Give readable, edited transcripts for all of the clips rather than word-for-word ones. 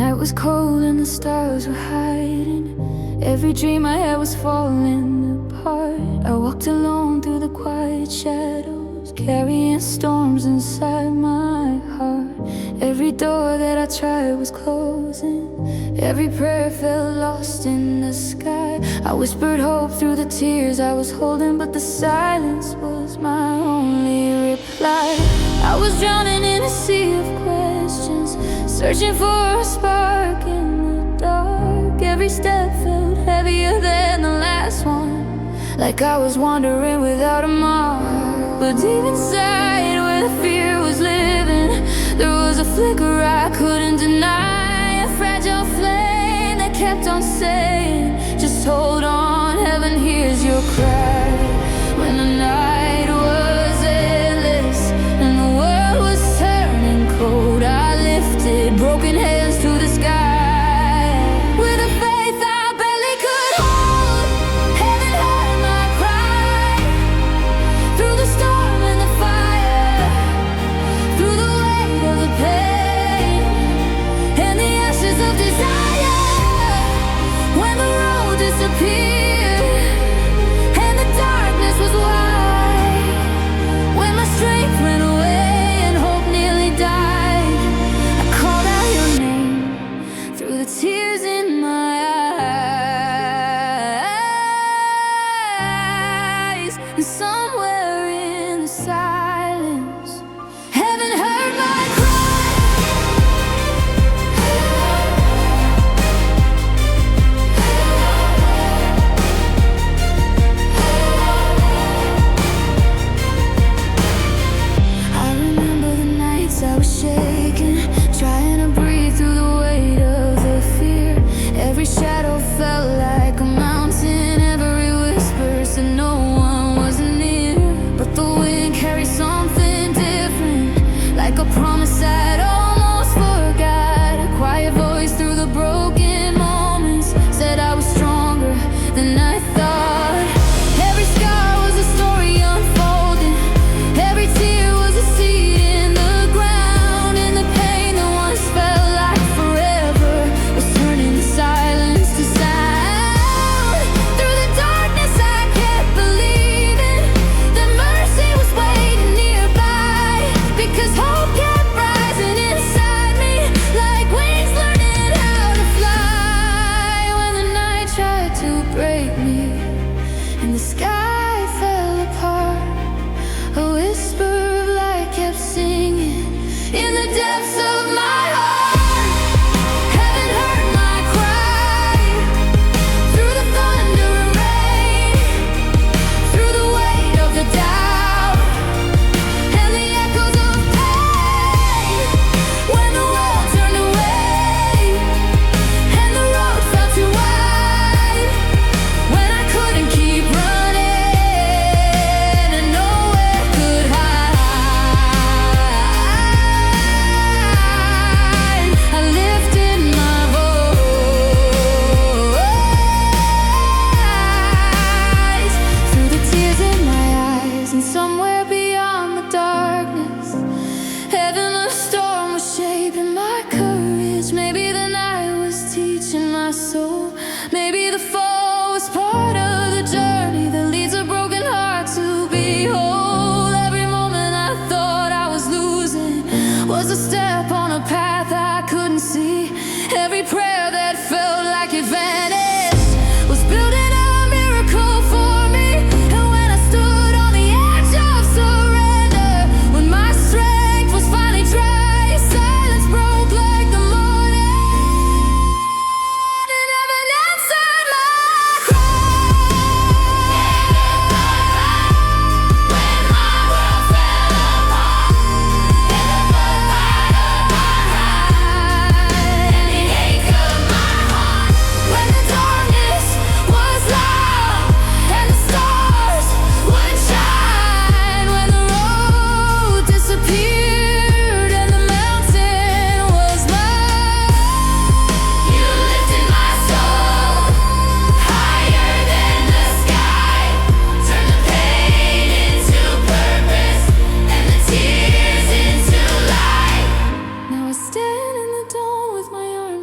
night was cold and the stars were hiding. Every dream I had was falling apart. I walked alone through the quiet shadows, carrying storms inside my heart. Every door that I tried was closing, every prayer felt lost in the sky. I whispered hope through the tears I was holding, but the silence was my only reply. I was drowning in a sea of questions, searching for a spark in the dark. Every step felt heavier than the last one, like I was wandering without a mark. But deep inside, where the fear was living, there was a flicker I couldn't deny, a fragile flame that kept on saying, just hold on, heaven hears your cry. When the night was endless and the world was turning cold, I lifted broken hands to the sky. With a faith I barely could hold, heaven heard my cry. Through the storm and the fire, through the weight of the pain and the ashes of desire. When the road disappeared and the darkness was wide, when my strength went away and hope nearly died, I called out your name through the tears in my eyes. And somewhere in the silence, heaven heard my cry. I remember the nights I was shaking, trying to breathe through the weight of the fear. Every shadow felt like a mountain, every whisper said no one was near. But the wind carried something different, like a promise I'd almost forgot. A quiet voice through the broken moments said I was stronger than I thought. Every scar was a story unfolding, every tear was a seed in the ground. And the pain that once felt like forever was turning silence to sound. Through the darkness I kept believing that mercy was waiting nearby, because hope kept rising inside me like wings learning how to fly. When the night tried to break me and the sky fell apart, a whisper of light kept singing in the depths of my heart. Heaven heard my cry. Through the thunder and rain, through the weight of the doubt and the echoes of pain. When the world turned away and the road felt too wide, when I couldn't keep running and nowhere could hide, I lifted my voice through the tears in my eyes. And somewhere beyond the darkness, heaven, a storm was shaping my courage. Maybe the night was teaching my soul, maybe the fall was part of the journey that leads a broken heart to be whole. Every moment I thought I was losing was a step on a path I couldn't see. Every prayer that felt like it vanished was building a miracle for me. And when I stood on the edge of surrender, when my strength was finally dry, silence broke like the morning, and heaven answered my cry. When my world fell apart, in the fire of my heart and the ache of my heart, when the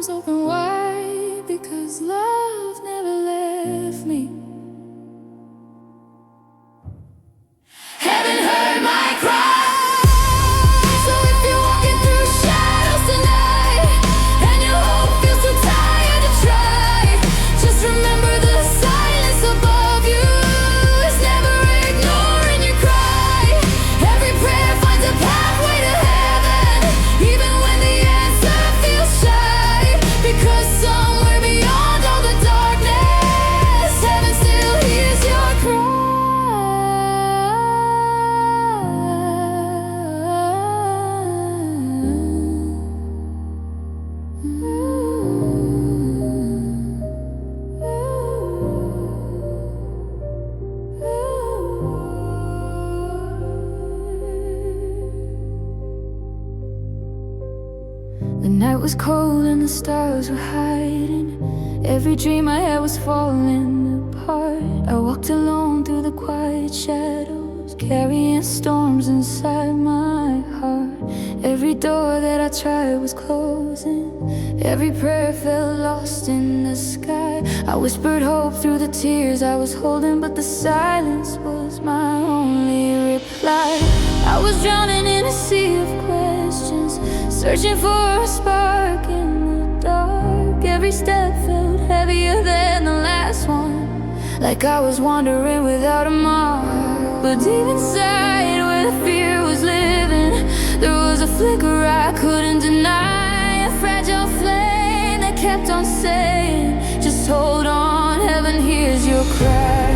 arms open wide, because love never left me. Heaven heard my cry. So if you're walking through shadows tonight, and your hope feels too tired to try, just remember the silence above you is never ignoring your cry. Every prayer finds a pathway to heaven, even when the answer feels shy, because somewhere beyond all the darkness, heaven still hears your cry. The night was cold and the stars were hiding. Every dream I had was falling apart. I walked alone through the quiet shadows, carrying storms inside my heart. Every door that I tried was closing, every prayer felt lost in the sky. I whispered hope through the tears I was holding, but the silence was my only reply. I was drowning in a sea of questions, searching for a spark in the dark. Every step felt heavier than the last one, like I was wandering without a mark. But deep inside, where the fear was living, there was a flicker I couldn't deny, a fragile flame that kept on saying, just hold on, heaven hears your cry.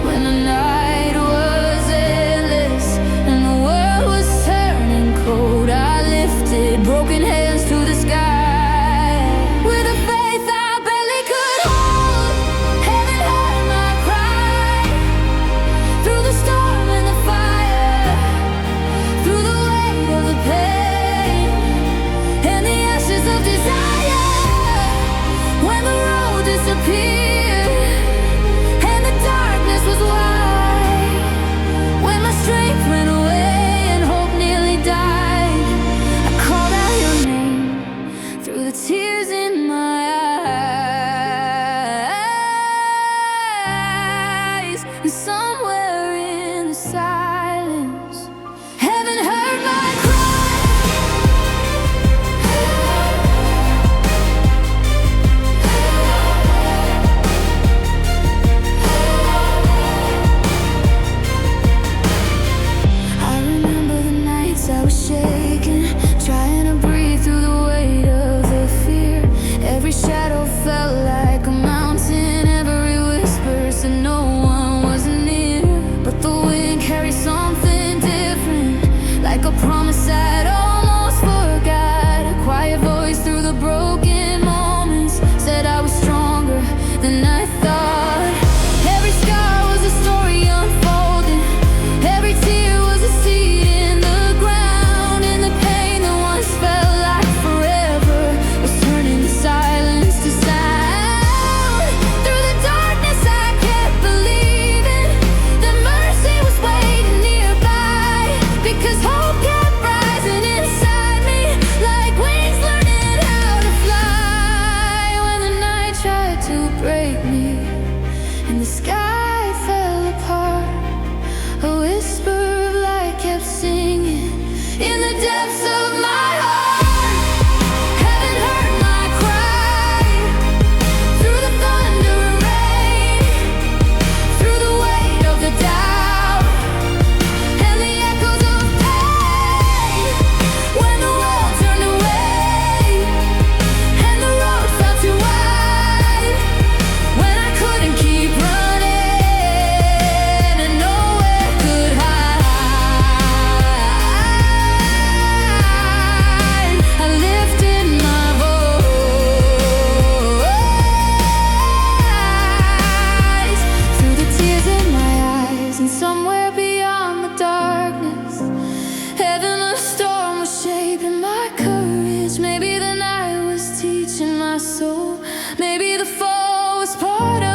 When the night was endless and the world was turning cold, I lifted broken hands to the sky. With a faith I barely could hold, heaven heard my cry. Through the storm and the fire, through the weight of the pain and the ashes of desire, when the road disappeared and the darkness was wide, when my strength went away and hope nearly died, I called out your name through the tears in my eyes. And somewhere in the silence, heaven heard my I remember the nights I was shaking, trying to breathe through the weight of the fear. Every shadow felt like a mountain, every whisper said no one was near. But the wind carried something different, like a promise I'd almost forgot. A quiet voice through the broken moments said I was stronger than I thought. Every scar was a story unfolding, every tear was a seed in the ground, and the pain that once felt like forever was turning the silence to sound. Through the darkness I kept believing that mercy was waiting nearby, because hope kept rising inside me like wings learning how to fly. When the night tried to break me and the sky fell apart, a whisper of light kept singing in the depths of my heart. Heaven heard my cry. Through the thunder and rain, through the weight of the doubt and the echoes of pain, when the world turned away and the road felt too wide, when I couldn't keep running and nowhere could hide, I lifted my voice through the tears in my eyes. And somewhere beyond the darkness, heaven, a storm was shaping my courage. Maybe the night was teaching my soul, maybe the fall was part of